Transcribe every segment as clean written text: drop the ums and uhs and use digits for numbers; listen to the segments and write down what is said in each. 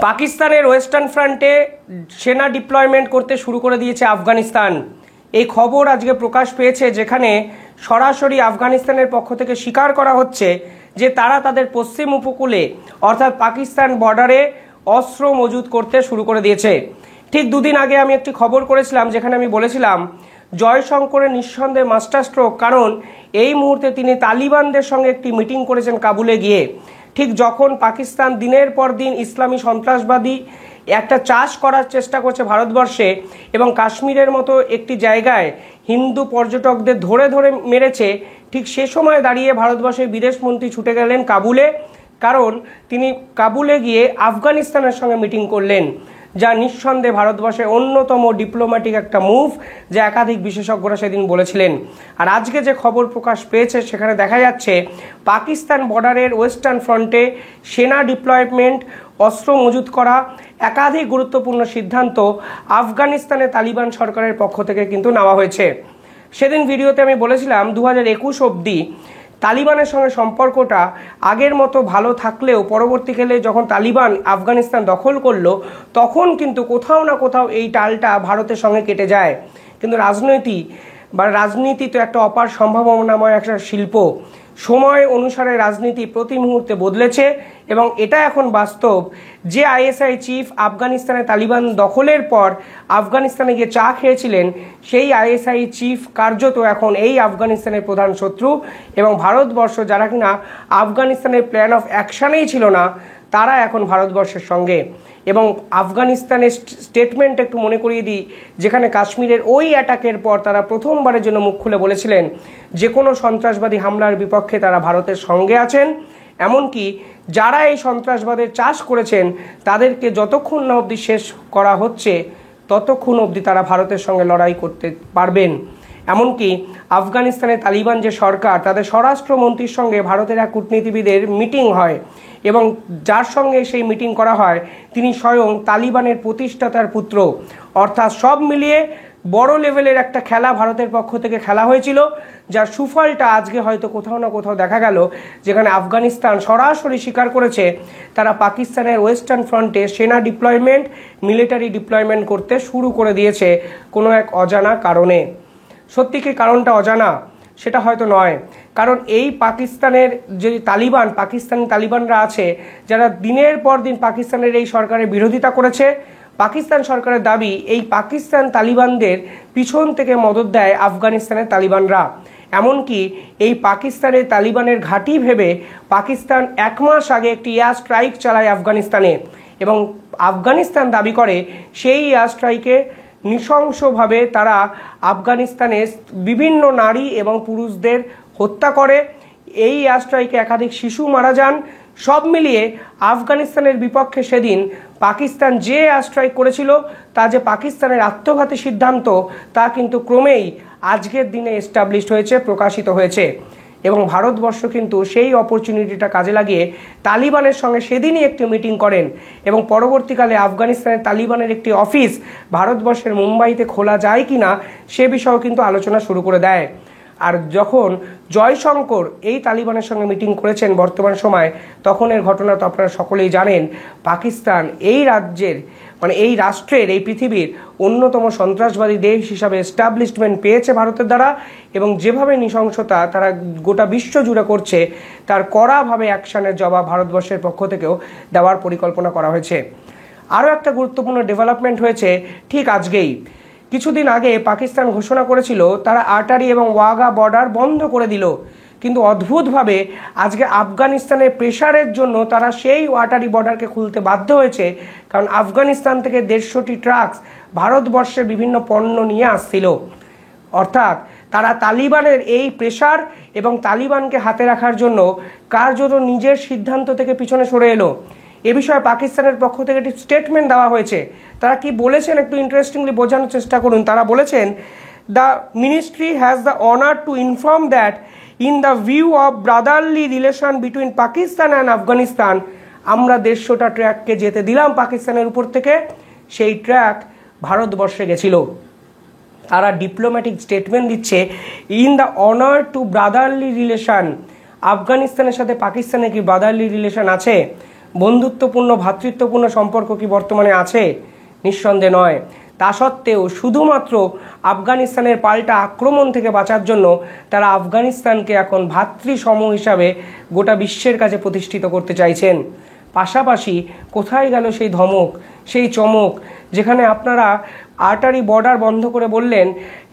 পাকিস্তানের ওয়েস্টার্ন ফ্রন্টে সেনা ডিপ্লয়মেন্ট করতে শুরু করে দিয়েছে আফগানিস্তান। এই খবর আজকে প্রকাশ পেয়েছে, যেখানে সরাসরি আফগানিস্তানের পক্ষ থেকে স্বীকার করা হচ্ছে যে তারা তাদের পশ্চিম উপকূলে অর্থাৎ পাকিস্তান বর্ডারে অস্ত্র মজুত করতে শুরু করে দিয়েছে। ঠিক দুদিন আগে আমি একটি খবর করেছিলাম, যেখানে আমি বলেছিলাম জয়শঙ্করের নিঃসন্দেহে মাস্টার স্ট্রোক, কারণ এই মুহূর্তে তিনি তালিবানদের সঙ্গে একটি মিটিং করেছেন কাবুলে গিয়ে। ঠিক যখন পাকিস্তান দিনের পর দিন ইসলামী সন্ত্রাসবাদী একটা চাষ করার চেষ্টা করছে ভারতবর্ষে এবং কাশ্মীরের মতো একটি জায়গায় হিন্দু পর্যটকদের ধরে ধরে মেরেছে, ঠিক সে সময় দাঁড়িয়ে ভারতবর্ষের বিদেশমন্ত্রী ছুটে গেলেন কাবুলে, কারণ তিনি কাবুলে গিয়ে আফগানিস্তানের সঙ্গে মিটিং করলেন, যা নিঃসন্দেহে ভারতবর্ষের অন্যতম ডিপ্লোম্যাটিক একটা মুভ, যা একাধিক বিশেষজ্ঞরা সেদিন বলেছিলেন। আর আজকে যে খবর প্রকাশ পেয়েছে সেখানে দেখা যাচ্ছে পাকিস্তান বর্ডারের ওয়েস্টার্ন ফ্রন্টে সেনা ডিপ্লয়মেন্ট, অস্ত্র মজুত করা, একাধিক গুরুত্বপূর্ণ সিদ্ধান্ত আফগানিস্তানের তালিবান সরকারের পক্ষ থেকে কিন্তু নেওয়া হয়েছে। সেদিন ভিডিওতে আমি বলেছিলাম 2021 অবধি তালিবানের সঙ্গে সম্পর্কটা আগের মতো ভালো থাকলেও পরবর্তীকালে যখন তালিবান আফগানিস্তান দখল করলো তখন কিন্তু কোথাও না কোথাও এই টালটা ভারতের সঙ্গে কেটে যায়। কিন্তু রাজনীতি তো একটা অপার সম্ভাবনাময় একটা শিল্প। সময় অনুসারে রাজনীতি প্রতি মুহূর্তে বদলেছে এবং এটা এখন বাস্তব যে আইএসআই চিফ আফগানিস্তানে তালিবান দখলের পর আফগানিস্তানে গিয়ে চা খেয়েছিলেন, সেই আইএসআই চিফ কার্যত এখন এই আফগানিস্তানের প্রধান শত্রু। এবং ভারতবর্ষ, যারা কিনা আফগানিস্তানের প্ল্যান অফ অ্যাকশনেই ছিল না, তারা এখন ভারতবর্ষের সঙ্গে। এবং আফগানিস্তানের স্টেটমেন্ট একটু মনে করিয়ে দিই, যেখানে কাশ্মীরের ওই অ্যাটাকের পর তারা প্রথমবারের জন্য মুখ খুলে বলেছিলেন যে কোনো সন্ত্রাসবাদী হামলার বিপক্ষে তারা ভারতের সঙ্গে আছেন। এমনকি যারা এই সন্ত্রাসবাদের চাষ করেছেন তাদেরকে যতক্ষণ না অবধি শেষ করা হচ্ছে ততক্ষণ অবধি তারা ভারতের সঙ্গে লড়াই করতে পারবেন। এমনকি আফগানিস্তানের তালিবান যে সরকার, তাদের স্বরাষ্ট্রমন্ত্রীর সঙ্গে ভারতের এক কূটনীতিবিদের মিটিং হয় এবং যার সঙ্গে সেই মিটিং করা হয় তিনি স্বয়ং তালিবানের প্রতিষ্ঠাতার পুত্র। অর্থাৎ সব মিলিয়ে বড় লেভেলের একটা খেলা ভারতের পক্ষ থেকে খেলা হয়েছিল, যার সুফলটা আজকে হয়তো কোথাও না কোথাও দেখা গেল, যেখানে আফগানিস্তান সরাসরি স্বীকার করেছে তারা পাকিস্তানের ওয়েস্টার্ন ফ্রন্টে সেনা ডিপ্লয়মেন্ট, মিলিটারি ডিপ্লয়মেন্ট করতে শুরু করে দিয়েছে কোনো এক অজানা কারণে। সত্যি কি কারণটা অজানা? সেটা হয়তো নয়, কারণ এই পাকিস্তানের যে পাকিস্তানি তালিবানরা আছে, যারা দিনের পর দিন পাকিস্তানের এই সরকারের বিরোধিতা করেছে। পাকিস্তান সরকারের দাবি এই পাকিস্তান তালিবানদের পিছন থেকে মদত দেয় আফগানিস্তানের তালিবানরা। এমনকি এই পাকিস্তানের তালিবানের ঘাঁটি ভেবে পাকিস্তান 1 মাস আগে একটি এয়ার স্ট্রাইক চালায় আফগানিস্তানে এবং আফগানিস্তান দাবি করে সেই এয়ার স্ট্রাইকে নৃশংসভাবে তারা আফগানিস্তানের বিভিন্ন নারী এবং পুরুষদের হত্যা করে। এই এয়ার স্ট্রাইকে একাধিক শিশু মারা যান। সব মিলিয়ে আফগানিস্তানের বিপক্ষে সেদিন পাকিস্তান যে এয়ার স্ট্রাইক করেছিল তা যে পাকিস্তানের আত্মঘাতী সিদ্ধান্ত, তা কিন্তু ক্রমেই আজকের দিনে এস্টাবলিশড হয়েছে, প্রকাশিত হয়েছে। এবং ভারতবর্ষ কিন্তু সেই অপরচুনিটিটা কাজে লাগিয়ে তালিবানের সঙ্গে সেদিনই একটি মিটিং করেন এবং পরবর্তীকালে আফগানিস্তানের তালিবানের একটি অফিস ভারতবর্ষের মুম্বাইতে খোলা যায় কি না সে বিষয়েও কিন্তু আলোচনা শুরু করে দেয়। আর যখন জয়শঙ্কর এই তালিবানের সঙ্গে মিটিং করেছেন বর্তমান সময়, তখনের ঘটনা তো আপনারা সকলেই জানেন। পাকিস্তান এই রাজ্যের এই রাষ্ট্রের, এই পৃথিবীর অন্যতম সন্ত্রাসবাদী দেশ হিসাবে এস্টাবলিশমেন্ট পেয়েছে ভারতের দ্বারা এবং যেভাবে নৃশংসতা তারা গোটা বিশ্ব জুড়ে করছে তার কড়াভাবে অ্যাকশনের জবাব ভারতবর্ষের পক্ষ থেকেও দেওয়ার পরিকল্পনা করা হয়েছে। আরও একটা গুরুত্বপূর্ণ ডেভেলপমেন্ট হয়েছে ঠিক আজকেই। কিছুদিন আগে পাকিস্তান ঘোষণা করেছিল তারা আটারি এবং ওয়াঘা বর্ডার বন্ধ করে দিল, কিন্তু অদ্ভুতভাবে আজকে আফগানিস্তানের প্রেশারের জন্য তারা সেই আটারি বর্ডারকে খুলতে বাধ্য হয়েছে, কারণ আফগানিস্তান থেকে 150টি ট্রাক্স ভারতবর্ষের বিভিন্ন পণ্য নিয়ে আসছিল। অর্থাৎ তারা তালিবানের এই প্রেশার এবং তালিবানকে হাতে রাখার জন্য কার্যত নিজের সিদ্ধান্ত থেকে পিছনে সরে এলো। এ বিষয়ে পাকিস্তানের পক্ষ থেকে একটি স্টেটমেন্ট দেওয়া হয়েছে। তারা কি বলেছেন একটু ইন্টারেস্টিংলি বোঝানোর চেষ্টা করুন। তারা বলেছেন, the ministry has the honour to inform that in the view of brotherly relation between Pakistan and Afghanistan, আমরা 150টা ট্র্যাককে যেতে দিলাম পাকিস্তানের উপর থেকে, সেই ট্র্যাক ভারতবর্ষে গেছিল। তারা ডিপ্লোম্যাটিক স্টেটমেন্ট দিচ্ছে, in the honour to brotherly relation. আফগানিস্তানের সাথে পাকিস্তানের কি ব্রাদারলি রিলেশন আছে? বন্ধুত্বপূর্ণ ভ্রাতৃত্বপূর্ণ সম্পর্ক কি বর্তমানে আছে? নিঃসন্দেহে নয়। তা সত্ত্বেও শুধুমাত্র আফগানিস্তানের পাল্টা আক্রমণ থেকে বাঁচার জন্য তারা আফগানিস্তানকে এখন ভ্রাতৃসম হিসাবে গোটা বিশ্বের কাছে প্রতিষ্ঠিত করতে চাইছেন। পাশাপাশি কোথায় গেল সেই ধমক, সেই চমক, যেখানে আপনারা আর্টারি বর্ডার বন্ধ করে বললেন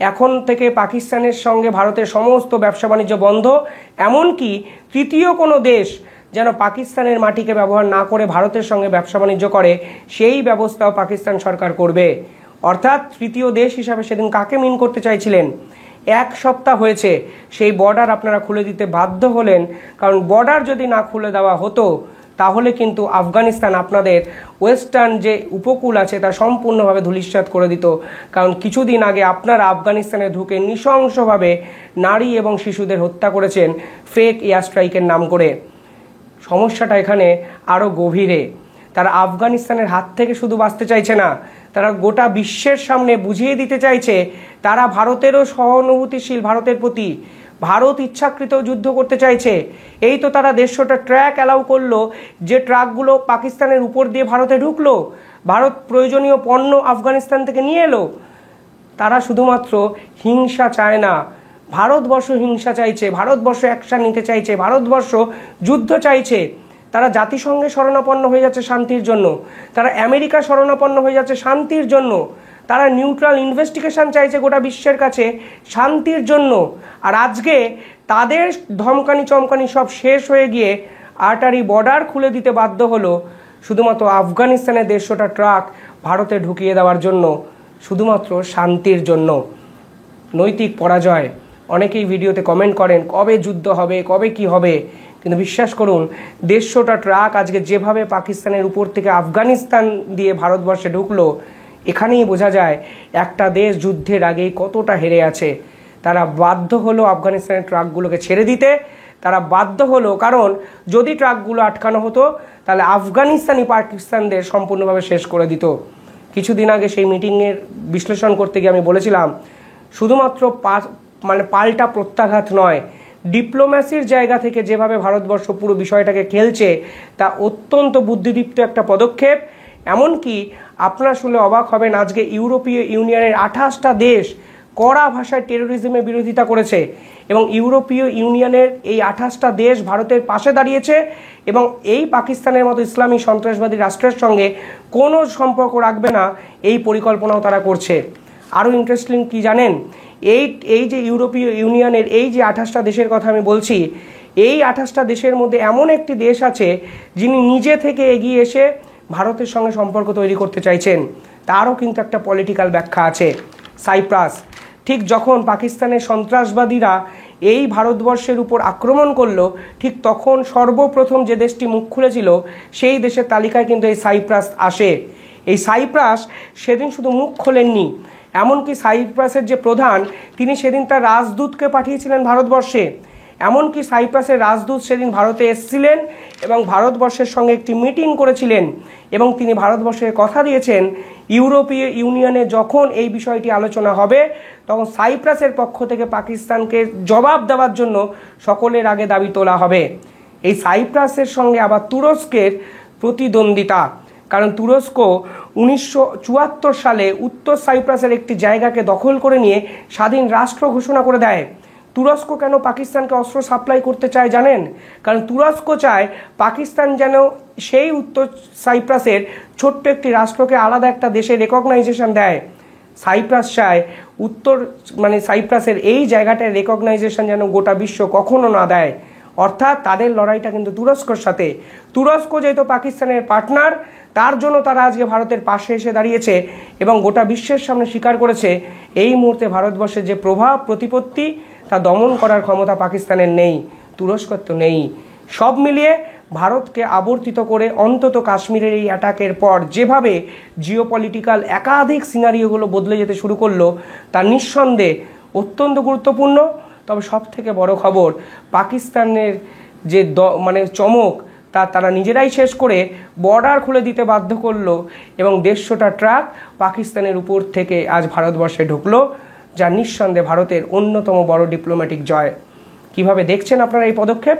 এখন থেকে পাকিস্তানের সঙ্গে ভারতের সমস্ত ব্যবসা বাণিজ্য বন্ধ, এমনকি তৃতীয় কোনো দেশ যেন পাকিস্তানের মাটিকে ব্যবহার না করে ভারতের সঙ্গে ব্যবসা বাণিজ্য করে, সেই ব্যবস্থাও পাকিস্তান সরকার করবে। অর্থাৎ তৃতীয় দেশ হিসাবে সেদিন কাকে মিন করতে চাইছিলেন? এক সপ্তাহ হয়েছে সেই বর্ডার আপনারা খুলে দিতে বাধ্য হলেন, কারণ বর্ডার যদি না খুলে দেওয়া হতো তাহলে কিন্তু আফগানিস্তান আপনাদের ওয়েস্টার্ন যে উপকূল আছে তা সম্পূর্ণভাবে ধূলিসাৎ করে দিত। কারণ কিছুদিন আগে আপনারা আফগানিস্তানে ঢুকে নৃশংসভাবে নারী এবং শিশুদের হত্যা করেছেন ফেক এয়ার স্ট্রাইকের নাম করে। সমস্যাটা এখানে আরও গভীরে। তারা আফগানিস্তানের হাত থেকে শুধু বাঁচতে চাইছে না, তারা গোটা বিশ্বের সামনে বুঝিয়ে দিতে চাইছে তারা ভারতেরও সহানুভূতিশীল ভারতের প্রতি। ভারত ইচ্ছাকৃত যুদ্ধ করতে চাইছে। এই তো তারা 150টা ট্র্যাক অ্যালাউ করলো, যে ট্রাকগুলো পাকিস্তানের উপর দিয়ে ভারতে ঢুকলো, ভারত প্রয়োজনীয় পণ্য আফগানিস্তান থেকে নিয়ে এলো। তারা শুধুমাত্র হিংসা চায় না, ভারতবর্ষ হিংসা চাইছে, ভারতবর্ষ অ্যাকশন নিতে চাইছে, ভারতবর্ষ যুদ্ধ চাইছে। তারা জাতিসংঘে শরণাপন্ন হয়ে যাচ্ছে শান্তির জন্য, তারা আমেরিকা শরণাপন্ন হয়ে যাচ্ছে শান্তির জন্য, তারা নিউট্রাল ইনভেস্টিগেশন চাইছে গোটা বিশ্বের কাছে শান্তির জন্য। আর আজকে তাদের ধমকানি চমকানি সব শেষ হয়ে গিয়ে আর্টারি বর্ডার খুলে দিতে বাধ্য হলো শুধুমাত্র আফগানিস্তানের 150টা ট্রাক ভারতে ঢুকিয়ে দেওয়ার জন্য, শুধুমাত্র শান্তির জন্য। নৈতিক পরাজয়। অনেকেই ভিডিওতে কমেন্ট করেন কবে যুদ্ধ হবে, কবে কি হবে, কিন্তু বিশ্বাস করুন 150টা ট্রাক আজকে যেভাবে পাকিস্তানের উপর থেকে আফগানিস্তান দিয়ে ভারতবর্ষে ঢুকলো, এখানেই বোঝা যায় একটা দেশ যুদ্ধের আগেই কতটা হেরে আছে। তারা বাধ্য হলো আফগানিস্তানের ট্রাকগুলোকে ছেড়ে দিতে, তারা বাধ্য হলো, কারণ যদি ট্রাকগুলো আটকানো হতো তাহলে আফগানিস্তানি পাকিস্তানদের সম্পূর্ণভাবে শেষ করে দিত। কিছুদিন আগে সেই মিটিংয়ের বিশ্লেষণ করতে গিয়ে আমি বলেছিলাম শুধুমাত্র পাল্টা প্রত্যাঘাত নয়, ডিপ্লোম্যাসির জায়গা থেকে যেভাবে ভারতবর্ষ পুরো বিষয়টাকে খেলছে তা অত্যন্ত বুদ্ধিদীপ্ত একটা পদক্ষেপ। এমনকি আপনারা শুনলে অবাক হবেন, আজকে ইউরোপীয় ইউনিয়নের 28টা দেশ কড়া ভাষায় টেরোরিজমের বিরোধিতা করেছে এবং ইউরোপীয় ইউনিয়নের এই 28টা দেশ ভারতের পাশে দাঁড়িয়েছে এবং এই পাকিস্তানের মতো ইসলামী সন্ত্রাসবাদী রাষ্ট্রের সঙ্গে কোনো সম্পর্ক রাখবে না, এই পরিকল্পনাও তারা করছে। আরও ইন্টারেস্টিং কি জানেন, এই যে ইউরোপীয় ইউনিয়নের এই যে 28টা দেশের কথা আমি বলছি, এই 28টা দেশের মধ্যে এমন একটি দেশ আছে যিনি নিজে থেকে এগিয়ে এসে ভারতের সঙ্গে সম্পর্ক তৈরি করতে চাইছেন। তারও কিন্তু একটা পলিটিক্যাল ব্যাখ্যা আছে। সাইপ্রাস। ঠিক যখন পাকিস্তানের সন্ত্রাসবাদীরা এই ভারতবর্ষের উপর আক্রমণ করলো, ঠিক তখন সর্বপ্রথম যে দেশটি মুখ খুলেছিল সেই দেশের তালিকায় কিন্তু এই সাইপ্রাস আসে। এই সাইপ্রাস সেদিন শুধু মুখ খোলেননি, এমনকি সাইপ্রাসের যে প্রধান তিনি সেদিন তার রাজদূতকে পাঠিয়েছিলেন ভারতবর্ষে। এমনকি সাইপ্রাসের রাজদূত সেদিন ভারতে এসেছিলেন এবং ভারতবর্ষের সঙ্গে একটি মিটিং করেছিলেন এবং তিনি ভারতবর্ষের কথা দিয়েছেন ইউরোপীয় ইউনিয়নে যখন এই বিষয়টি আলোচনা হবে তখন সাইপ্রাসের পক্ষ থেকে পাকিস্তানকে জবাব দেওয়ার জন্য সকলের আগে দাবি তোলা হবে। এই সাইপ্রাসের সঙ্গে আবার তুরস্কের প্রতিদ্বন্দ্বিতা, কারণ তুরস্ক 1974 সালে উত্তর সাইপ্রাসের একটি জায়গাকে দখল করে নিয়ে স্বাধীন রাষ্ট্র ঘোষণা করে দেয়। তুরস্ক কেন পাকিস্তানকে অস্ত্র সাপ্লাই করতে চায় জানেন? কারণ তুরস্ক চায় পাকিস্তান যেন সেই উত্তর সাইপ্রাসের ছোট্ট একটি রাষ্ট্রকে আলাদা একটা দেশে রেকগনাইজেশন দেয়। সাইপ্রাস চায় সাইপ্রাসের এই জায়গাটায় রেকগনাইজেশন যেন গোটা বিশ্ব কখনো না দেয়। অর্থাৎ তাদের লড়াইটা কিন্তু তুরস্কর সাথে। তুরস্ক যেহেতু পাকিস্তানের পার্টনার, তার জন্য তারা আজকে ভারতের পাশে এসে দাঁড়িয়েছে এবং গোটা বিশ্বের সামনে স্বীকার করেছে এই মুহূর্তে ভারতবর্ষের যে প্রভাব প্রতিপত্তি তা দমন করার ক্ষমতা পাকিস্তানের নেই, তুরস্কর তো নেই। সব মিলিয়ে ভারতকে আবর্তিত করে অন্তত কাশ্মীরের এই অ্যাটাকের পর যেভাবে জিওপলিটিক্যাল একাধিক সিনারিওগুলো বদলে যেতে শুরু করলো তা নিঃসন্দেহে অত্যন্ত গুরুত্বপূর্ণ। তবে সব থেকে বড় খবর, পাকিস্তানের যে চমক তা তারা নিজেরাই শেষ করে বর্ডার খুলে দিতে বাধ্য করলো এবং 150টা ট্রাক পাকিস্তানের উপর থেকে আজ ভারতবর্ষে ঢুকলো, যা নিঃসন্দেহে ভারতের অন্যতম বড় ডিপ্লোম্যাটিক জয়। কিভাবে দেখছেন আপনারা এই পদক্ষেপ?